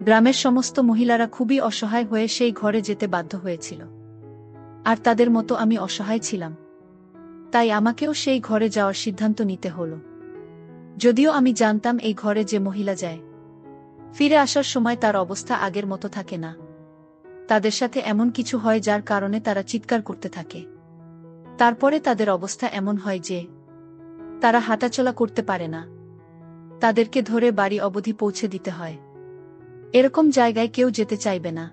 গ্রামের সমস্ত মহিলারা খুবই অসহায় হয়ে সেই ঘরে যেতে বাধ্য হয়েছিল। আর তাদের মতো আমি অসহায় ছিলাম। তাই আমাকেও সেই ঘরে যাওয়ার সিদ্ধান্ত নিতে হলো। যদিও আমি জানতাম এই ঘরে যে মহিলা যায়, ফিরে আসার সময় তার অবস্থা আগের মতো থাকে না। তাদের সাথে এমন কিছু হয় যার কারণে তারা চিৎকার করতে থাকে। তারপরে তাদের অবস্থা এমন হয় যে তারা হাঁটাচলা করতে পারে না। তাদেরকে ধরে বাড়ি অবধি পৌঁছে দিতে হয়। এরকম জায়গায় কেউ যেতে চাইবে না,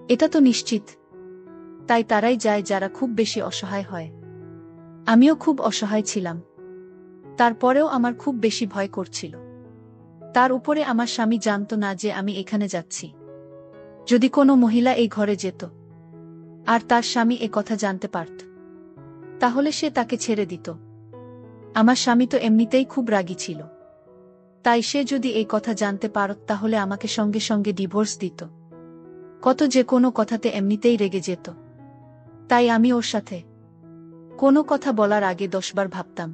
এটা তো নিশ্চিত। তাই তারাই যায় যারা খুব বেশি অসহায় হয়। আমিও খুব অসহায় ছিলাম। তারপরেও আমার খুব বেশি ভয় করছিল। তার উপরে আমার স্বামী জানত না যে আমি এখানে যাচ্ছি। যদি কোনো মহিলা এই ঘরে যেত আর তার স্বামী এ কথা জানতে পারত, তাহলে সে তাকে ছেড়ে দিত। আমার স্বামী তো এমনিতেই খুব রাগী ছিল। তাই সে যদি এই কথা জানতে পারত তাহলে আমাকে সঙ্গে সঙ্গে ডিভোর্স দিত। কত যে কোনো কথাতে এমনিতেই রেগে যেত। তাই আমি ওর সাথে কোনো কথা বলার আগে 10 বার ভাবতাম।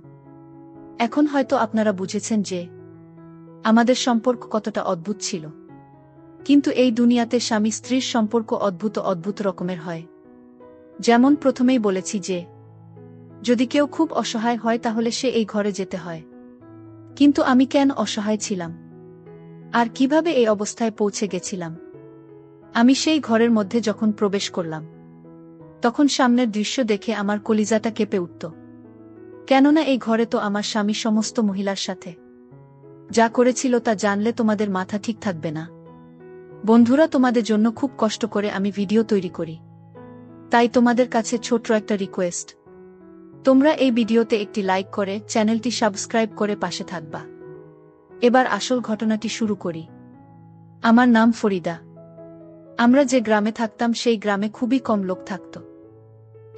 এখন হয়তো আপনারা বুঝেছেন যে আমাদের সম্পর্ক কতটা অদ্ভুত ছিল। কিন্তু এই দুনিয়াতে স্বামী স্ত্রীর সম্পর্ক অদ্ভুত অদ্ভুত রকমের হয়। যেমন প্রথমেই বলেছি যে যদি কেউ খুব অসহায় হয় তাহলে সে এই ঘরে যেতে হয়। কিন্তু আমি কেন অসহায় ছিলাম আর কিভাবে এই অবস্থায় পৌঁছে গেছিলাম? আমি সেই ঘরের মধ্যে যখন প্রবেশ করলাম, তখন সামনের দৃশ্য দেখে আমার কলিজাটা কেঁপে উঠত। কেননা এই ঘরে তো আমার স্বামী সমস্ত মহিলার সাথে যা করেছিল তা জানলে তোমাদের মাথা ঠিক থাকবে না। বন্ধুরা, তোমাদের জন্য খুব কষ্ট করে আমি ভিডিও তৈরি করি। তাই তোমাদের কাছে ছোট্ট একটা রিকোয়েস্ট, তোমরা এই ভিডিওতে একটি লাইক করে চ্যানেলটি সাবস্ক্রাইব করে পাশে থাকবা। এবার আসল ঘটনাটি শুরু করি। আমার নাম ফরিদা। আমরা যে গ্রামে থাকতাম সেই গ্রামে খুবই কম লোক থাকত।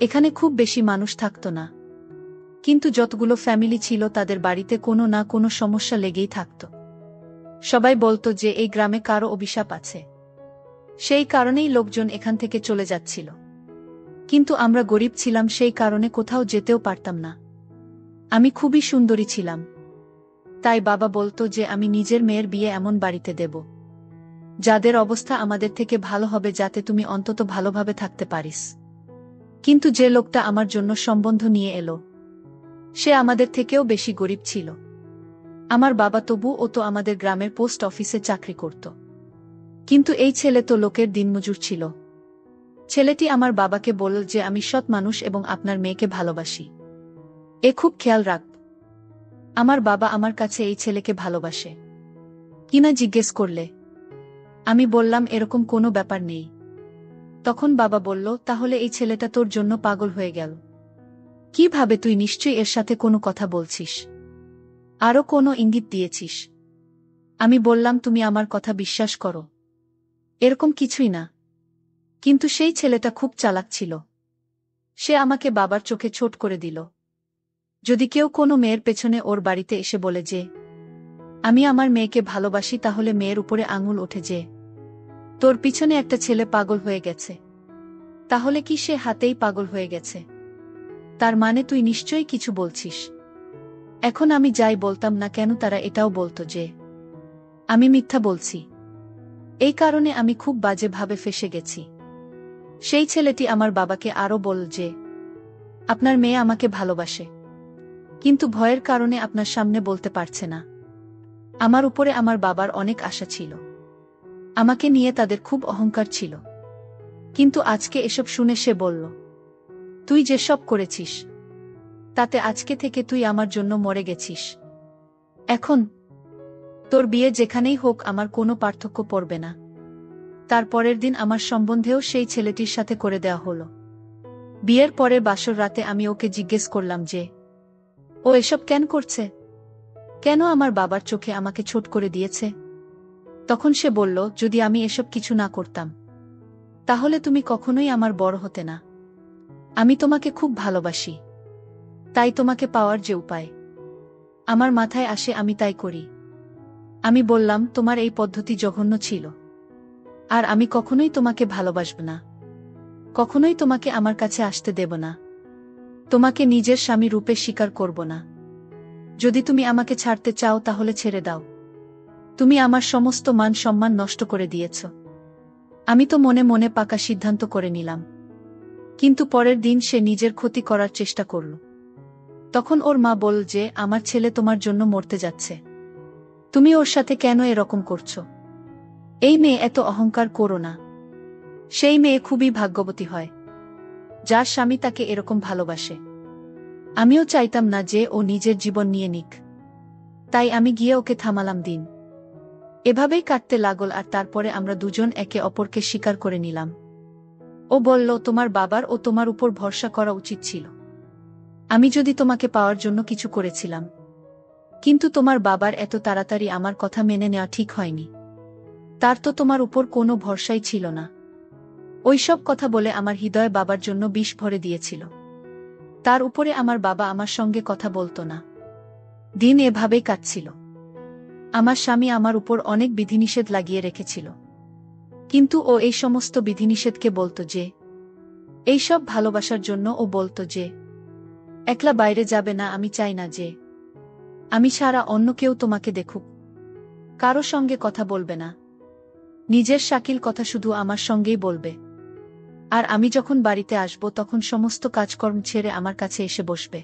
এখানে খুব বেশি মানুষ থাকত না। কিন্তু যতগুলো ফ্যামিলি ছিল তাদের বাড়িতে কোনো না কোনো সমস্যা লেগেই থাকত। সবাই বলতো যে এই গ্রামে কারো অভিশাপ আছে। সেই কারণেই লোকজন এখান থেকে চলে যাচ্ছিল। কিন্তু আমরা গরিব ছিলাম, সেই কারণে কোথাও যেতেও পারতাম না। আমি খুবই সুন্দরী ছিলাম। তাই বাবা বলতো যে আমি নিজের মেয়ের বিয়ে এমন বাড়িতে দেব যাদের অবস্থা আমাদের থেকে ভালো হবে, যাতে তুমি অন্তত ভালোভাবে থাকতে পারিস। কিন্তু যে লোকটা আমার জন্য সম্বন্ধ নিয়ে এলো সে আমাদের থেকেও বেশি গরিব ছিল। আমার বাবা তবুও তো আমাদের গ্রামের পোস্ট অফিসে চাকরি করত। কিন্তু এই ছেলে তো লোকের দিনমজুর ছিল। ছেলেটি আমার বাবাকে বলল যে আমি সৎ মানুষ এবং আপনার মেয়েকে ভালোবাসি, এ খুব খেয়াল রাখ। আমার বাবা আমার কাছে এই ছেলেকে ভালোবাসে কিনা জিজ্ঞেস করলে আমি বললাম এরকম কোনো ব্যাপার নেই। তখন বাবা বলল, তাহলে এই ছেলেটা তোর জন্য পাগল হয়ে গেল। কিভাবে? তুই নিশ্চয়ই এর সাথে কোনো কথা বলছিস, আরও কোনো ইঙ্গিত দিয়েছিস। আমি বললাম, তুমি আমার কথা বিশ্বাস করো, এরকম কিছুই না। কিন্তু সেই ছেলেটা খুব চালাক ছিল। সে আমাকে বাবার চোখে ছোট করে দিল। যদি কেউ কোনো মেয়ের পেছনে ওর বাড়িতে এসে বলে যে আমি আমার মেয়েকে ভালোবাসি, তাহলে মেয়ের উপরে আঙুল ওঠে যে তোর পিছনে একটা ছেলে পাগল হয়ে গেছে। তাহলে কি সে হাতেই পাগল হয়ে গেছে? তার মানে তুই নিশ্চয়ই কিছু বলছিস। এখন আমি যাই বলতাম না কেন, তারা এটাও বলতো যে আমি মিথ্যা বলছি। এই কারণে আমি খুব বাজেভাবে ফেঁসে গেছি। সেই ছেলেটি আমার বাবাকে আরও বলল যে আপনার মেয়ে আমাকে ভালোবাসে, কিন্তু ভয়ের কারণে আপনার সামনে বলতে পারছে না। আমার উপরে আমার বাবার অনেক আশা ছিল। আমাকে নিয়ে তাদের খুব অহংকার ছিল। কিন্তু আজকে এসব শুনে সে বলল, তুই যেসব করেছিস তাতে আজকে থেকে তুই আমার জন্য মরে গেছিস। এখন তোর বিয়ে যেখানেই হোক আমার কোনো পার্থক্য পড়বে না। তার পরের দিন আমার সম্বন্ধেও সেই ছেলেটির সাথে করে দেওয়া হলো। বিয়ের পরে বাসর রাতে আমি ওকে জিজ্ঞেস করলাম যে ও এসব কেন করছে, কেন আমার বাবার চোখে আমাকে ছোট করে দিয়েছে। তখন সে বলল, যদি আমি এসব কিছু না করতাম তাহলে তুমি কখনোই আমার বড় হতে না। আমি তোমাকে খুব ভালোবাসি, তাই তোমাকে পাওয়ার যে উপায় আমার মাথায় আসে আমি তাই করি। আমি বললাম, তোমার এই পদ্ধতি জঘন্য ছিল, আর আমি কখনোই তোমাকে ভালোবাসব না। কখনোই তোমাকে আমার কাছে আসতে দেব না। তোমাকে নিজের স্বামী রূপে স্বীকার করব না। যদি তুমি আমাকে ছাড়তে চাও তাহলে ছেড়ে দাও। তুমি আমার সমস্ত মান সম্মান নষ্ট করে দিয়েছ। আমি তো মনে মনে পাকা সিদ্ধান্ত করে নিলাম। কিন্তু পরের দিন সে নিজের ক্ষতি করার চেষ্টা করল। তখন ওর মা বলল যে আমার ছেলে তোমার জন্য মরতে যাচ্ছে, তুমি ওর সাথে কেন এরকম করছো? এই মেয়ে এত অহংকার করো না। সেই মেয়ে খুবই ভাগ্যবতী হয় যার স্বামী তাকে এরকম ভালোবাসে। আমিও চাইতাম না যে ও নিজের জীবন নিয়ে নিক, তাই আমি গিয়ে ওকে থামালাম। দিন এভাবেই কাটতে লাগল আর তারপরে আমরা দুজন একে অপরকে স্বীকার করে নিলাম। ও বলল, তোমার বাবার ও তোমার উপর ভরসা করা উচিত ছিল। আমি যদি তোমাকে পাওয়ার জন্য কিছু করেছিলাম, কিন্তু তোমার বাবার এত তাড়াতাড়ি আমার কথা মেনে নেওয়া ঠিক হয়নি। তার তো তোমার উপর কোনো ভরসাই ছিল না। ওইসব কথা বলে আমার হৃদয় বাবার জন্য বিষ ভরে দিয়েছিল। তার উপরে আমার বাবা আমার সঙ্গে কথা বলতো না। দিন এভাবেই কাটছিল। আমার স্বামী আমার উপর অনেক বিধিনিষেধ লাগিয়ে রেখেছিল, কিন্তু ও এই সমস্ত বিধিনিষেধকে বলতো যে এইসব ভালোবাসার জন্য। ও বলতো যে একলা বাইরে যাবে না, আমি চাই না যে আমি ছাড়া অন্য কেউ তোমাকে দেখুক, কারো সঙ্গে কথা বলবে না, নিজের শাকিল কথা শুধু আমার সঙ্গেই বলবে। আর আমি যখন বাড়িতে আসব তখন সমস্ত কাজকর্ম ছেড়ে আমার কাছে এসে বসবে।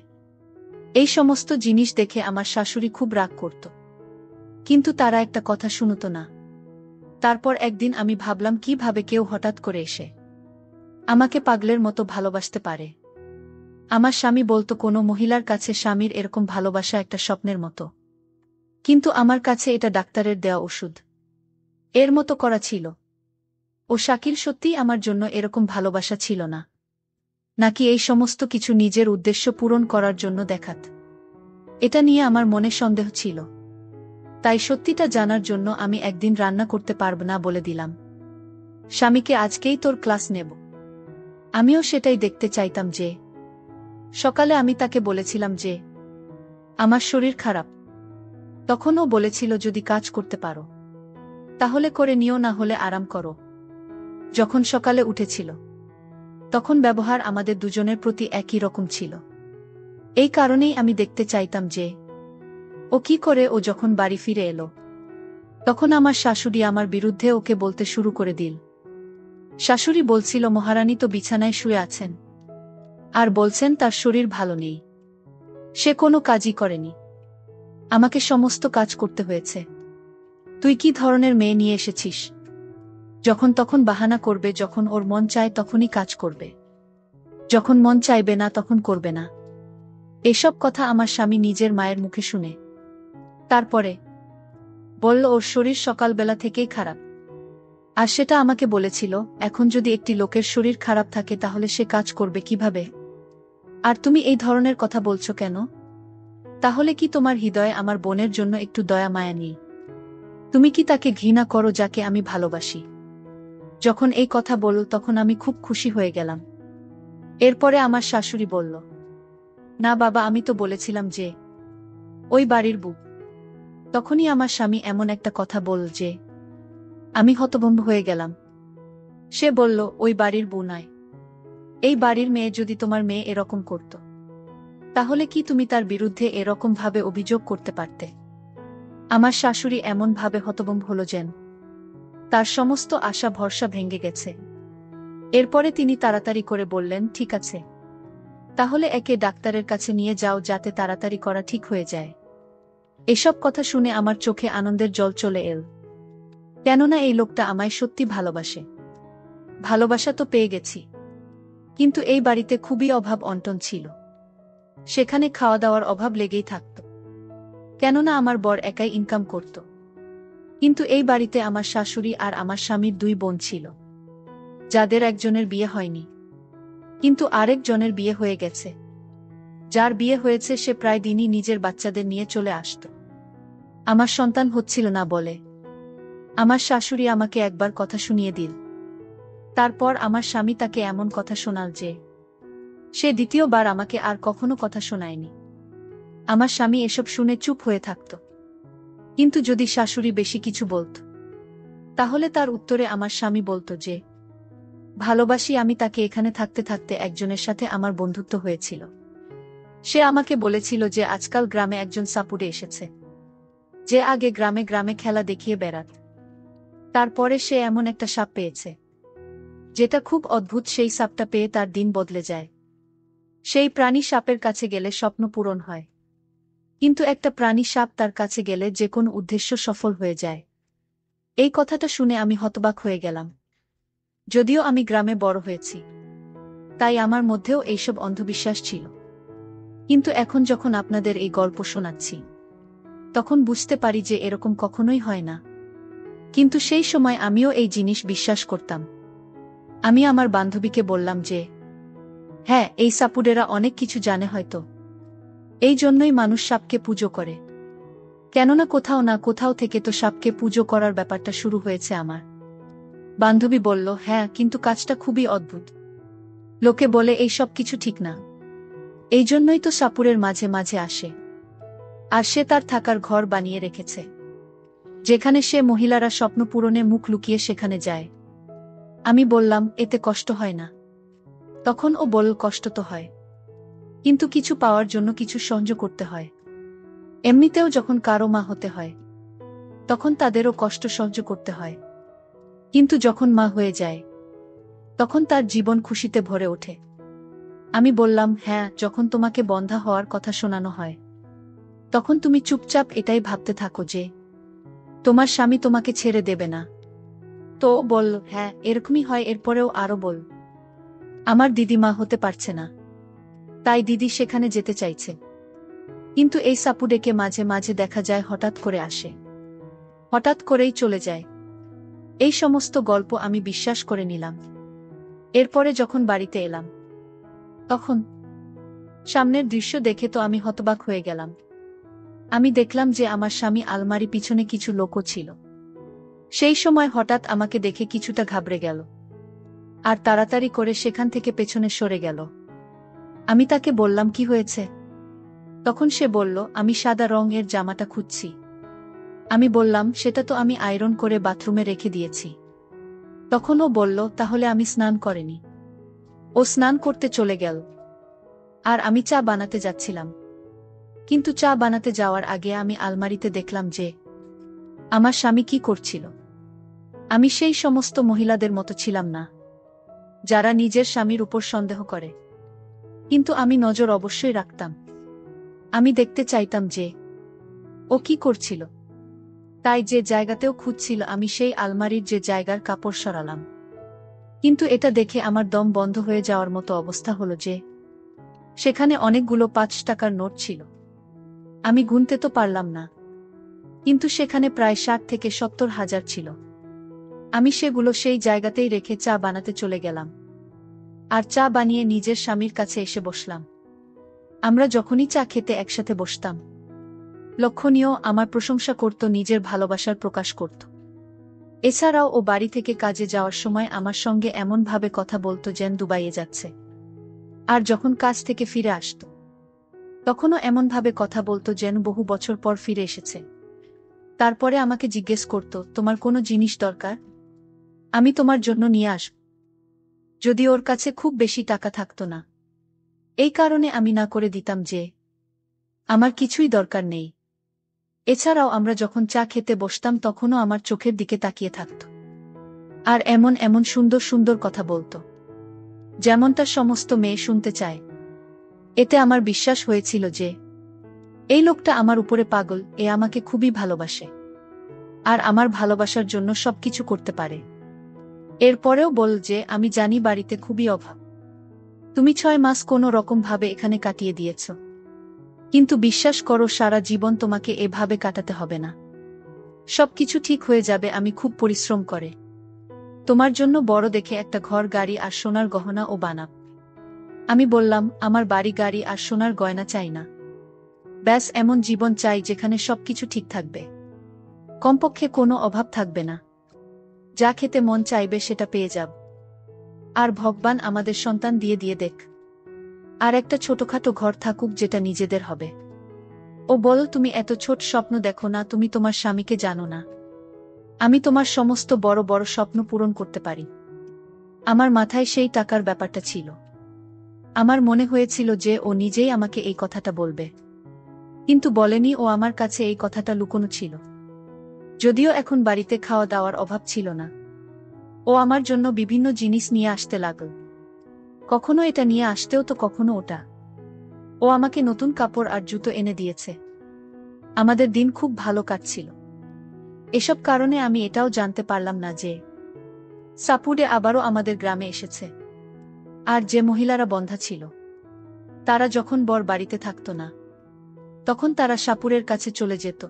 এই সমস্ত জিনিস দেখে আমার শাশুড়ি খুব রাগ করত, কিন্তু তারা একটা কথা শুনত না। তারপর একদিন আমি ভাবলাম, কিভাবে কেউ হঠাৎ করে এসে আমাকে পাগলের মতো ভালোবাসতে পারে। আমার স্বামী বলতো কোনো মহিলার কাছে স্বামীর এরকম ভালোবাসা একটা স্বপ্নের মতো, কিন্তু আমার কাছে এটা ডাক্তারের দেওয়া ওষুধ এর মতো করা ছিল। ও শাকিল সত্যিই আমার জন্য এরকম ভালোবাসা ছিল না, নাকি এই সমস্ত কিছু নিজের উদ্দেশ্য পূরণ করার জন্য দেখাত? এটা নিয়ে আমার মনে সন্দেহ ছিল। তাই সত্যিটা জানার জন্য আমি একদিন রান্না করতে পারব না বলে দিলাম স্বামীকে, আজকেই তোর ক্লাস নেব। আমিও সেটাই দেখতে চাইতাম। যে সকালে আমি তাকে বলেছিলাম যে আমার শরীর খারাপ, তখন ও বলেছিল যদি কাজ করতে পারো তাহলে করে নিও, না হলে আরাম করো। যখন সকালে উঠেছিল তখন ব্যবহার আমাদের দুজনের প্রতি একই রকম ছিল। এই কারণেই আমি দেখতে চাইতাম যে ও কি করে। ও যখন বাড়ি ফিরে এলো তখন আমার শাশুড়ি আমার বিরুদ্ধে ওকে বলতে শুরু করে দিল। শাশুড়ি বলছিল, মহারানী তো বিছানায় শুয়ে আছেন আর বলছেন তার শরীর ভালো নেই, সে কোনো কাজই করেনি, আমাকে সমস্ত কাজ করতে হয়েছে। তুই কি ধরনের মেয়ে নিয়ে এসেছিস? যখন তখন বাহানা করবে, যখন ওর মন চায় তখনই কাজ করবে, যখন মন চাইবে না তখন করবে না। এসব কথা আমার স্বামী নিজের মায়ের মুখে শুনে তারপরে বলল ওর শরীর সকালবেলা থেকেই খারাপ, আর সেটা আমাকে বলেছিল। এখন যদি একটি লোকের শরীর খারাপ থাকে তাহলে সে কাজ করবে কিভাবে? আর তুমি এই ধরনের কথা বলছো কেন? তাহলে কি তোমার হৃদয়ে আমার বোনের জন্য একটু দয়া মায়া নেই? তুমি কি তাকে ঘৃণা করো যাকে আমি ভালোবাসি? যখন এই কথা বলল তখন আমি খুব খুশি হয়ে গেলাম। এরপরে আমার শাশুড়ি বলল, না বাবা, আমি তো বলেছিলাম যে ওই বাড়ির বউ। তখনই আমার স্বামী এমন একটা কথা বলল যে আমি হতভম্ব হয়ে গেলাম। সে বলল, ওই বাড়ির বউ নয়, এই বাড়ির মেয়ে। যদি তোমার মেয়ে এরকম করত তাহলে কি তুমি তার বিরুদ্ধে এরকম ভাবে অভিযোগ করতে পারতে? আমার শাশুড়ি এমন ভাবে হতভম্ব হল যেন তার সমস্ত আশা ভরসা ভেঙে গেছে। এরপরে তিনি তাড়াতাড়ি করে বললেন, ঠিক আছে, তাহলে একে ডাক্তারের কাছে নিয়ে যাও যাতে তাড়াতাড়ি করা ঠিক হয়ে যায়। এসব কথা শুনে আমার চোখে আনন্দের জল চলে এল, কেননা এই লোকটা আমায় সত্যি ভালোবাসে। ভালোবাসা তো পেয়ে গেছি, কিন্তু এই বাড়িতে খুবই অভাব অনটন ছিল। সেখানে খাওয়া দাওয়ার অভাব লেগেই থাকত, কেননা আমার বর একাই ইনকাম করত। কিন্তু এই বাড়িতে আমার শাশুড়ি আর আমার স্বামীর দুই বোন ছিল, যাদের একজনের বিয়ে হয়নি, কিন্তু আরেকজনের বিয়ে হয়ে গেছে। যার বিয়ে হয়েছে সে প্রায় দিনই নিজের বাচ্চাদের নিয়ে চলে আসত। আমার সন্তান হচ্ছিল না বলে আমার শাশুড়ি আমাকে একবার কথা শুনিয়ে দিল। তারপর আমার স্বামী তাকে এমন কথা শোনাল যে সে দ্বিতীয়বার আমাকে আর কখনো কথা শোনায়নি। আমার স্বামী এসব শুনে চুপ হয়ে থাকত, কিন্তু যদি শাশুড়ি বেশি কিছু বলত তাহলে তার উত্তরে আমার স্বামী বলতো যে ভালোবাসি আমি তাকে। এখানে থাকতে থাকতে একজনের সাথে আমার বন্ধুত্ব হয়েছিল। সে আমাকে বলেছিল যে আজকাল গ্রামে একজন সাপুড়ে এসেছে, যে আগে গ্রামে গ্রামে খেলা দেখিয়ে বেড়াত। তারপরে সে এমন একটা সাপ পেয়েছে যেটা খুব অদ্ভুত। সেই সাপটা পেয়ে তার দিন বদলে যায়। সেই প্রাণী সাপের কাছে গেলে স্বপ্ন পূরণ হয়, কিন্তু একটা প্রাণী সাপ তার কাছে গেলে যে কোনো উদ্দেশ্য সফল হয়ে যায়। এই কথাটা শুনে আমি হতবাক হয়ে গেলাম। যদিও আমি গ্রামে বড় হয়েছি, তাই আমার মধ্যেও এইসব অন্ধবিশ্বাস ছিল। কিন্তু এখন যখন আপনাদের এই গল্প শোনাচ্ছি, তখন বুঝতে পারি যে এরকম কখনোই হয় না। কিন্তু সেই সময় আমিও এই জিনিস বিশ্বাস করতাম। আমি আমার বান্ধবীকে বললাম যে, হ্যাঁ, এই সাপুড়েরা অনেক কিছু জানে হয়তো। এই জন্যই মানুষ সাপকে পুজো করে। কেননা কোথাও না কোথাও থেকে তো সাপকে পুজো করার ব্যাপারটা শুরু হয়েছে আমার। বান্ধবী বলল, হ্যাঁ, কিন্তু কাজটা খুবই অদ্ভুত। লোকে বলে এই সব কিছু ঠিক না। এই জন্যই তো সাপুড়ের মাঝে মাঝে আসে। আর সে তার থাকার ঘর বানিয়ে রেখেছে, যেখানে সে মহিলারা স্বপ্ন পূরণে মুখ লুকিয়ে সেখানে যায়। আমি বললাম, এতে কষ্ট হয় না? তখন ও বলল, কষ্ট তো হয়, কিন্তু কিছু পাওয়ার জন্য কিছু সহ্য করতে হয়। এমনিতেও যখন কারো মা হতে হয়, তখন তাদেরও কষ্ট সহ্য করতে হয়। কিন্তু যখন মা হয়ে যায়, তখন তার জীবন খুশিতে ভরে ওঠে। আমি বললাম, হ্যাঁ, যখন তোমাকে বন্ধ্যা হওয়ার কথা শোনানো হয়, তখন তুমি চুপচাপ এটাই ভাবতে থাকো যে তোমার স্বামী তোমাকে ছেড়ে দেবে না। তো ও বলল, হ্যাঁ, এরকমই হয়। এরপরেও আরো বল, আমার দিদি মা হতে পারছে না, তাই দিদি সেখানে যেতে চাইছে। কিন্তু এই সাপুডেকে মাঝে মাঝে দেখা যায় হঠাৎ করে আসে, হঠাৎ করেই চলে যায়। এই সমস্ত গল্প আমি বিশ্বাস করে নিলাম। এরপরে যখন বাড়িতে এলাম, তখন সামনের দৃশ্য দেখে তো আমি হতবাক হয়ে গেলাম। আমি দেখলাম যে আমার স্বামী আলমারি পিছনে কিছু লোকও ছিল। সেই সময় হঠাৎ আমাকে দেখে কিছুটা ঘাবড়ে গেল, আর তাড়াতাড়ি করে সেখান থেকে পেছনে সরে গেল। আমি তাকে বললাম, কি হয়েছে? তখন সে বলল, আমি সাদা রঙের জামাটা খুঁজছি। আমি বললাম, সেটা তো আমি আয়রন করে বাথরুমে রেখে দিয়েছি। তখন ও বলল, তাহলে আমি স্নান করিনি। ও স্নান করতে চলে গেল, আর আমি চা বানাতে যাচ্ছিলাম। কিন্তু চা বানাতে যাওয়ার আগে আমি আলমারিতে দেখলাম যে আমার স্বামী কি করছিল। আমি সেই সমস্ত মহিলাদের মতো ছিলাম না, যারা নিজের স্বামীর উপর সন্দেহ করে। কিন্তু আমি নজর অবশ্যই রাখতাম। আমি দেখতে চাইতাম যে ও কি করছিল। তাই যে জায়গাতেও খুঁজছিল, আমি সেই আলমারির যে জায়গার কাপড় সরালাম। কিন্তু এটা দেখে আমার দম বন্ধ হয়ে যাওয়ার মতো অবস্থা হলো যে সেখানে অনেকগুলো ৫ টাকার নোট ছিল। আমি গুনতে তো পারলাম না, কিন্তু সেখানে প্রায় ৬০ থেকে ৭০ হাজার ছিল। আমি সেগুলো সেই জায়গাতেই রেখে চা বানাতে চলে গেলাম, আর চা বানিয়ে নিজের স্বামীর কাছে এসে বসলাম। আমরা যখনই চা খেতে একসাথে বসতাম, লক্ষণীয় আমার প্রশংসা করত, নিজের ভালোবাসার প্রকাশ করত। এছাড়াও ও বাড়ি থেকে কাজে যাওয়ার সময় আমার সঙ্গে এমনভাবে কথা বলতো যেন দুবাইয়ে যাচ্ছে। আর যখন কাজ থেকে ফিরে আসত, তখনও এমনভাবে কথা বলতো যেন বহু বছর পর ফিরে এসেছে। তারপরে আমাকে জিজ্ঞেস করত, তোমার কোনো জিনিস দরকার? আমি তোমার জন্য নিয়ে আসব। যদি ওর কাছে খুব বেশি টাকা থাকতো না, এই কারণে আমি না করে দিতাম যে আমার কিছুই দরকার নেই। এছাড়াও আমরা যখন চা খেতে বসতাম, তখনও আমার চোখের দিকে তাকিয়ে থাকত, আর এমন এমন সুন্দর সুন্দর কথা বলতো, যেমনটা সমস্ত মেয়ে শুনতে চায়। এতে আমার বিশ্বাস হয়েছিল যে এই লোকটা আমার উপরে পাগল, এ আমাকে খুবই ভালোবাসে, আর আমার ভালোবাসার জন্য সবকিছু করতে পারে। এরপরেও বল যে, আমি জানি বাড়িতে খুবই অভাব, তুমি ৬ মাস কোনো রকম ভাবে এখানে কাটিয়ে দিয়েছ, কিন্তু বিশ্বাস করো, সারা জীবন তোমাকে এভাবে কাটাতে হবে না। সবকিছু ঠিক হয়ে যাবে। আমি খুব পরিশ্রম করে তোমার জন্য বড় দেখে একটা ঘর, গাড়ি আর সোনার গহনা ও বানাব। আমি বললাম, আমার বাড়ি, গাড়ি আর সোনার গয়না চাই না। ব্যাস এমন জীবন চাই যেখানে সবকিছু ঠিক থাকবে, কমপক্ষে কোনো অভাব থাকবে না। যা খেতে মন চাইবে সেটা পেয়ে যাব, আর ভগবান আমাদের সন্তান দিয়ে দিয়ে দেখ। আর একটা ছোটখাটো ঘর থাকুক, যেটা নিজেদের হবে। ও বল, তুমি এত ছোট স্বপ্ন দেখো না, তুমি তোমার স্বামীকে জানো না। আমি তোমার সমস্ত বড় বড় স্বপ্ন পূরণ করতে পারি। আমার মাথায় সেই টাকার ব্যাপারটা ছিল। আমার মনে হয়েছিল যে ও নিজেই আমাকে এই কথাটা বলবে। কিন্তু বলেনি ও আমার কাছে এই কথাটা লুকোনো ছিল। যদিও এখন বাড়িতে খাওয়া দাওয়ার অভাব ছিল না। ও আমার জন্য বিভিন্ন জিনিস নিয়ে আসতে লাগল। কখনো এটা নিয়ে আসতেও তো কখনো ওটা। ও আমাকে নতুন কাপড় আর জুতো এনে দিয়েছে। আমাদের দিন খুব ভালো কাটছিল। এসব কারণে আমি এটাও জানতে পারলাম না যে সাপুড়ে আবারও আমাদের গ্রামে এসেছে। আর যে মহিলারা বন্ধা ছিল তারা যখন বর বাড়িতে থাকতো না তখন তারা সাপুরের কাছে চলে যেত।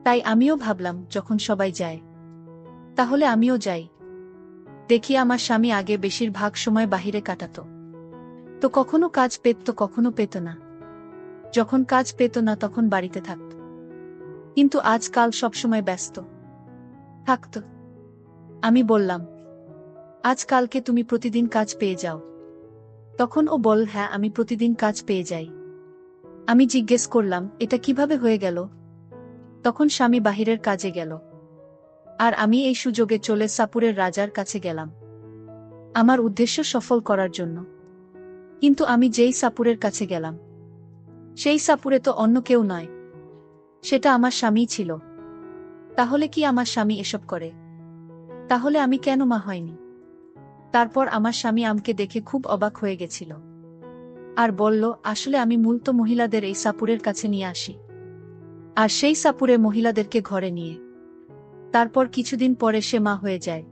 তাই আমিও ভাবলাম যখন সবাই যায় তাহলে আমিও যাই। দেখি আমার স্বামী আগে বেশিরভাগ সময় বাহিরে কাটাতো। তো কখনো কাজ পেত তো কখনো পেত না। যখন কাজ পেত না তখন বাড়িতে থাকত। কিন্তু আজকাল সবসময় ব্যস্ত থাকত। আমি বললাম, আজকালকে তুমি প্রতিদিন কাজ পেয়ে যাও? তখন ও বল, হ্যাঁ আমি প্রতিদিন কাজ পেয়ে যাই। আমি জিজ্ঞেস করলাম, এটা কিভাবে হয়ে গেল? তখন স্বামী বাহিরের কাজে গেল আর আমি এই সুযোগে চলে সাপুরের রাজার কাছে গেলাম আমার উদ্দেশ্য সফল করার জন্য। কিন্তু আমি যেই সাপুরের কাছে গেলাম সেই সাপুরে তো অন্য কেউ নয়, সেটা আমার স্বামীই ছিল। তাহলে কি আমার স্বামী এসব করে? তাহলে আমি কেন মা হয়নি? তারপর আমার স্বামী আমাকে দেখে খুব অবাক হয়ে গেছিল আর বলল, আসলে আমি মূলত মহিলাদের এই সাপুরের কাছে নিয়ে আসি আর সেই সাপুরে মহিলাদেরকে ঘরে নিয়ে তারপর কিছুদিন পরে সে মা হয়ে যায়।